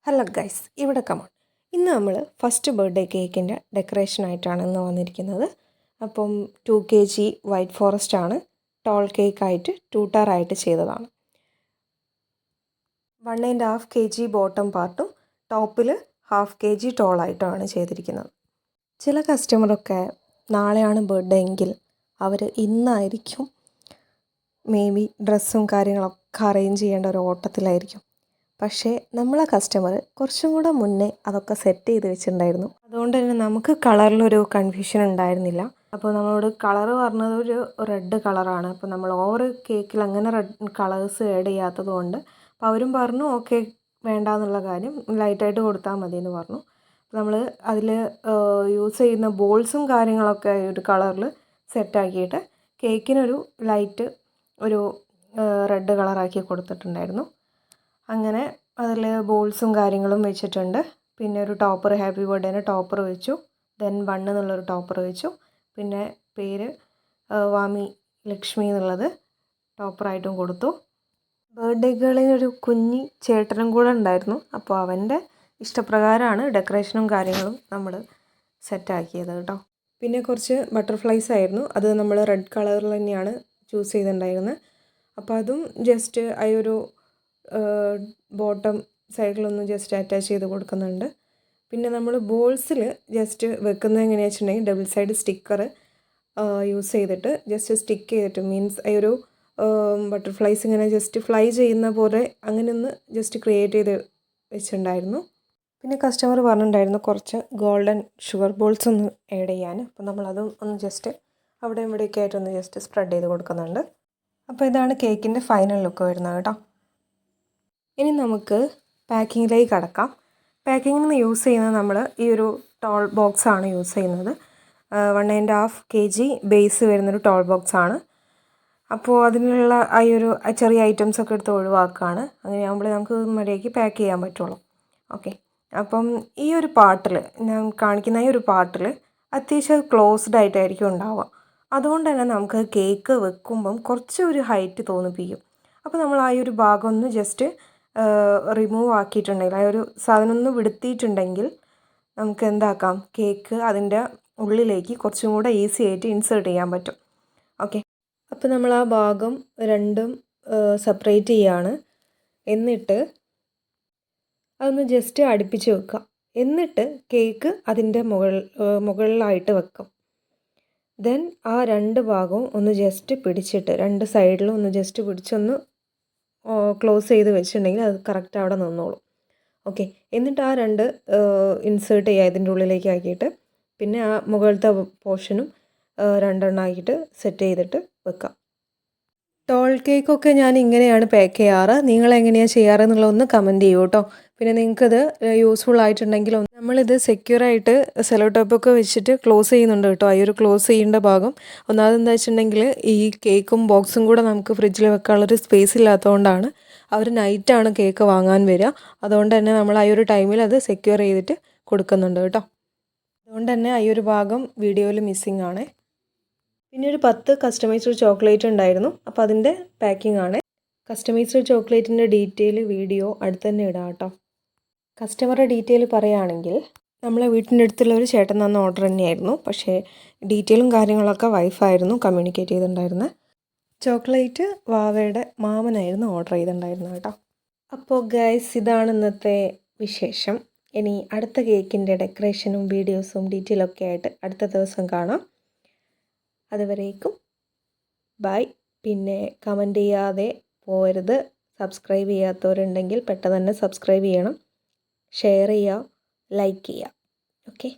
Hello guys, ഇവിടെ come on. ഇന്ന് നമ്മൾ ഫസ്റ്റ് ബർത്ത്ഡേ കേക്കിൻ്റെ ഡെക്കറേഷനായിട്ടാണ് ഇന്ന് വന്നിരിക്കുന്നത്. അപ്പം 2 kg വൈറ്റ് ഫോറസ്റ്റ് ആണ്. ടോൾ കേക്കായിട്ട് 2 ടയറായിട്ട് ചെയ്തതാണ്. 1.5 kg ബോട്ടം പാർട്ടും ടോപ്പിൽ 1/2 kg ടോളായിട്ടാണ് ചെയ്തിരിക്കുന്നത്. ചില കസ്റ്റമറൊക്കെ നാളെയാണ് ബർത്ത്ഡേ എങ്കിൽ അവർ ഇന്നായിരിക്കും മേ ബി ഡ്രസ്സും കാര്യങ്ങളൊക്കെ അറേഞ്ച് ചെയ്യേണ്ട ഒരു ഓട്ടത്തിലായിരിക്കും. പക്ഷേ നമ്മളെ കസ്റ്റമർ കുറച്ചും കൂടെ മുന്നേ അതൊക്കെ സെറ്റ് ചെയ്ത് വെച്ചിട്ടുണ്ടായിരുന്നു. അതുകൊണ്ട് തന്നെ നമുക്ക് കളറിലൊരു കൺഫ്യൂഷൻ ഉണ്ടായിരുന്നില്ല. അപ്പോൾ നമ്മളോട് കളറ് പറഞ്ഞത് ഒരു റെഡ് കളറാണ്. അപ്പോൾ നമ്മൾ ഓവർ കേക്കിൽ അങ്ങനെ റെഡ് കളേഴ്സ് ആഡ് ചെയ്യാത്തത് കൊണ്ട് അപ്പോൾ അവരും പറഞ്ഞു ഓക്കെ വേണ്ട എന്നുള്ള കാര്യം, ലൈറ്റായിട്ട് കൊടുത്താൽ മതി എന്ന് പറഞ്ഞു. നമ്മൾ അതിൽ യൂസ് ചെയ്യുന്ന ബോൾസും കാര്യങ്ങളൊക്കെ ഒരു കളറിൽ സെറ്റാക്കിയിട്ട് കേക്കിനൊരു ലൈറ്റ് ഒരു റെഡ് കളറാക്കി കൊടുത്തിട്ടുണ്ടായിരുന്നു. അങ്ങനെ അതിൽ ബോൾസും കാര്യങ്ങളും വെച്ചിട്ടുണ്ട്. പിന്നെ ഒരു ടോപ്പർ, ഹാപ്പി ബർത്ത്ഡേൻ്റെ ടോപ്പർ വെച്ചു. ദെൻ 1 എന്നുള്ളൊരു ടോപ്പർ വെച്ചു. പിന്നെ പേര് വാമി ലക്ഷ്മി എന്നുള്ളത് ടോപ്പറായിട്ടും കൊടുത്തു. ബർത്ത്ഡേ ഗേളിനൊരു കുഞ്ഞി ചേട്ടനും കൂടെ ഉണ്ടായിരുന്നു. അപ്പോൾ അവൻ്റെ ഇഷ്ടപ്രകാരമാണ് ഡെക്കറേഷനും കാര്യങ്ങളും നമ്മൾ സെറ്റാക്കിയത് കേട്ടോ. പിന്നെ കുറച്ച് ബട്ടർഫ്ലൈസ് ആയിരുന്നു. അത് നമ്മൾ റെഡ് കളറിൽ തന്നെയാണ് ചൂസ് ചെയ്തിട്ടുണ്ടായിരുന്നത്. അപ്പോൾ അതും ജസ്റ്റ് ആ ഒരു ബോട്ടം സൈഡിലൊന്ന് ജസ്റ്റ് അറ്റാച്ച് ചെയ്ത് കൊടുക്കുന്നുണ്ട്. പിന്നെ നമ്മൾ ബോൾസിൽ ജസ്റ്റ് വെക്കുന്നത് എങ്ങനെയാണെന്ന് വെച്ചിട്ടുണ്ടെങ്കിൽ ഡബിൾ സൈഡ് സ്റ്റിക്കർ യൂസ് ചെയ്തിട്ട് ജസ്റ്റ് സ്റ്റിക്ക് ചെയ്തിട്ട്, മീൻസ് ഈ ഒരു ബട്ടർഫ്ലൈസ് ഇങ്ങനെ ജസ്റ്റ് ഫ്ലൈ ചെയ്യുന്ന പോലെ അങ്ങനെ ഒന്ന് ജസ്റ്റ് ക്രിയേറ്റ് ചെയ്ത് വെച്ചിട്ടുണ്ടായിരുന്നു. പിന്നെ കസ്റ്റമർ പറഞ്ഞിട്ടുണ്ടായിരുന്നു കുറച്ച് ഗോൾഡൻ ഷുഗർ ബോൾസ് ഒന്ന് ആഡ് ചെയ്യാൻ. അപ്പോൾ നമ്മളതും ഒന്ന് ജസ്റ്റ് അവിടെ ഇവിടെയൊക്കെ ആയിട്ടൊന്ന് ജസ്റ്റ് സ്പ്രെഡ് ചെയ്ത് കൊടുക്കുന്നുണ്ട്. അപ്പോൾ ഇതാണ് കേക്കിൻ്റെ ഫൈനൽ ലുക്ക് വരുന്നത് കേട്ടോ. ഇനി നമുക്ക് പാക്കിങ്ങിലേക്ക് കടക്കാം. പാക്കിങ്ങിന് യൂസ് ചെയ്യുന്നത് നമ്മൾ ഈ ഒരു ടോൾ ബോക്സാണ് യൂസ് ചെയ്യുന്നത്. 1.5 kg ബേസ് വരുന്നൊരു ടോൾ ബോക്സാണ്. അപ്പോൾ അതിനുള്ള ആ ഒരു ചെറിയ ഐറ്റംസൊക്കെ എടുത്ത് ഒഴിവാക്കുകയാണ്. അങ്ങനെയാകുമ്പോൾ നമുക്ക് മര്യാദയ്ക്ക് പാക്ക് ചെയ്യാൻ പറ്റുള്ളൂ. ഓക്കെ, അപ്പം ഈ ഒരു പാർട്ടിൽ ഞാൻ കാണിക്കുന്ന ഈ ഒരു പാർട്ടിൽ അത്യാവശ്യം ക്ലോസ്ഡ് ആയിട്ടായിരിക്കും ഉണ്ടാവുക. അതുകൊണ്ട് തന്നെ നമുക്ക് കേക്ക് വെക്കുമ്പം കുറച്ച് ഒരു ഹൈറ്റ് തോന്നിപ്പിക്കും. അപ്പോൾ നമ്മൾ ആ ഒരു ഭാഗം ഒന്ന് ജസ്റ്റ് റിമൂവ് ആക്കിയിട്ടുണ്ടെങ്കിൽ, ആ ഒരു സാധനം ഒന്ന് വിടുത്തിയിട്ടുണ്ടെങ്കിൽ നമുക്ക് എന്താക്കാം, കേക്ക് അതിൻ്റെ ഉള്ളിലേക്ക് കുറച്ചും കൂടെ ഈസി ആയിട്ട് ഇൻസേർട്ട് ചെയ്യാൻ പറ്റും. ഓക്കെ, അപ്പോൾ നമ്മൾ ആ ഭാഗം രണ്ടും സെപ്പറേറ്റ് ചെയ്യാണ്. എന്നിട്ട് അതൊന്ന് ജസ്റ്റ് അടുപ്പിച്ച് വെക്കുക. എന്നിട്ട് കേക്ക് അതിൻ്റെ മുകളിലായിട്ട് വെക്കും. ദെൻ ആ രണ്ട് ഭാഗവും ഒന്ന് ജസ്റ്റ് പിടിച്ചിട്ട് രണ്ട് സൈഡിലും ഒന്ന് ജസ്റ്റ് പിടിച്ചൊന്ന് ക്ലോസ് ചെയ്ത് വെച്ചിട്ടുണ്ടെങ്കിൽ അത് കറക്റ്റ് അവിടെ നിന്നോളും. ഓക്കെ, എന്നിട്ട് ആ രണ്ട് ഇൻസേർട്ട് ചെയ്യുക ഇതിൻ്റെ ഉള്ളിലേക്ക് ആക്കിയിട്ട്. പിന്നെ ആ മുകളിലത്തെ പോർഷനും രണ്ടെണ്ണം ആക്കിയിട്ട് സെറ്റ് ചെയ്തിട്ട് വെക്കാം. ടോൾ കേക്കൊക്കെ ഞാൻ ഇങ്ങനെയാണ് പാക്ക് ചെയ്യാറ്. നിങ്ങളെങ്ങനെയാണ് ചെയ്യാറ് എന്നുള്ളതൊന്ന് കമൻറ്റ് ചെയ്യൂ കേട്ടോ. പിന്നെ നിങ്ങൾക്കിത് യൂസ്ഫുൾ ആയിട്ടുണ്ടെങ്കിൽ നമ്മളിത് സെക്യൂറായിട്ട് സെലോ ടേപ്പൊക്കെ വെച്ചിട്ട് ക്ലോസ് ചെയ്യുന്നുണ്ട് കേട്ടോ. ഈ ഒരു ക്ലോസ് ചെയ്യേണ്ട ഭാഗം ഒന്നാമത് എന്താ വെച്ചിട്ടുണ്ടെങ്കിൽ ഈ കേക്കും ബോക്സും കൂടെ നമുക്ക് ഫ്രിഡ്ജിൽ വെക്കാനുള്ളൊരു സ്പേസ് ഇല്ലാത്തതുകൊണ്ടാണ്. അവർ നൈറ്റാണ് കേക്ക് വാങ്ങാൻ വരിക. അതുകൊണ്ട് തന്നെ നമ്മൾ ആ ഒരു ടൈമിൽ അത് സെക്യൂർ ചെയ്തിട്ട് കൊടുക്കുന്നുണ്ട് കേട്ടോ. അതുകൊണ്ട് തന്നെ ആ ഒരു ഭാഗം വീഡിയോയിൽ മിസ്സിങ് ആണ്. പിന്നെ ഒരു 10 കസ്റ്റമൈസ്ഡ് ചോക്ലേറ്റ് ഉണ്ടായിരുന്നു. അപ്പോൾ അതിൻ്റെ പാക്കിംഗ് ആണ്. കസ്റ്റമൈസ്ഡ് ചോക്ലേറ്റിൻ്റെ ഡീറ്റെയിൽ വീഡിയോ അടുത്ത് തന്നെ ഇടാം കേട്ടോ. കസ്റ്റമറുടെ ഡീറ്റെയിൽ പറയുകയാണെങ്കിൽ നമ്മളെ വീട്ടിൻ്റെ അടുത്തുള്ള ഒരു ചേട്ടൻ തന്ന ഓർഡർ തന്നെയായിരുന്നു. പക്ഷേ ഡീറ്റെയിലും കാര്യങ്ങളൊക്കെ വൈഫായിരുന്നു കമ്മ്യൂണിക്കേറ്റ് ചെയ്തിട്ടുണ്ടായിരുന്നത്. ചോക്ലേറ്റ് വാവയുടെ മാമനായിരുന്നു ഓർഡർ ചെയ്തിട്ടുണ്ടായിരുന്നത് കേട്ടോ. അപ്പോൾ ഗൈസ്, ഇതാണ് ഇന്നത്തെ വിശേഷം. ഇനി അടുത്ത കേക്കിൻ്റെ ഡെക്കറേഷനും വീഡിയോസും ഡീറ്റെയിലൊക്കെ ആയിട്ട് അടുത്ത ദിവസം കാണാം. അതുവരേക്കും ബൈ. പിന്നെ കമൻറ്റ് ചെയ്യാതെ പോരുത്. സബ്സ്ക്രൈബ് ചെയ്യാത്തവരുണ്ടെങ്കിൽ പെട്ടെന്ന് തന്നെ സബ്സ്ക്രൈബ് ചെയ്യണം. ഷെയർ ചെയ്യുക, ലൈക്ക് ചെയ്യുക. ഓക്കെ.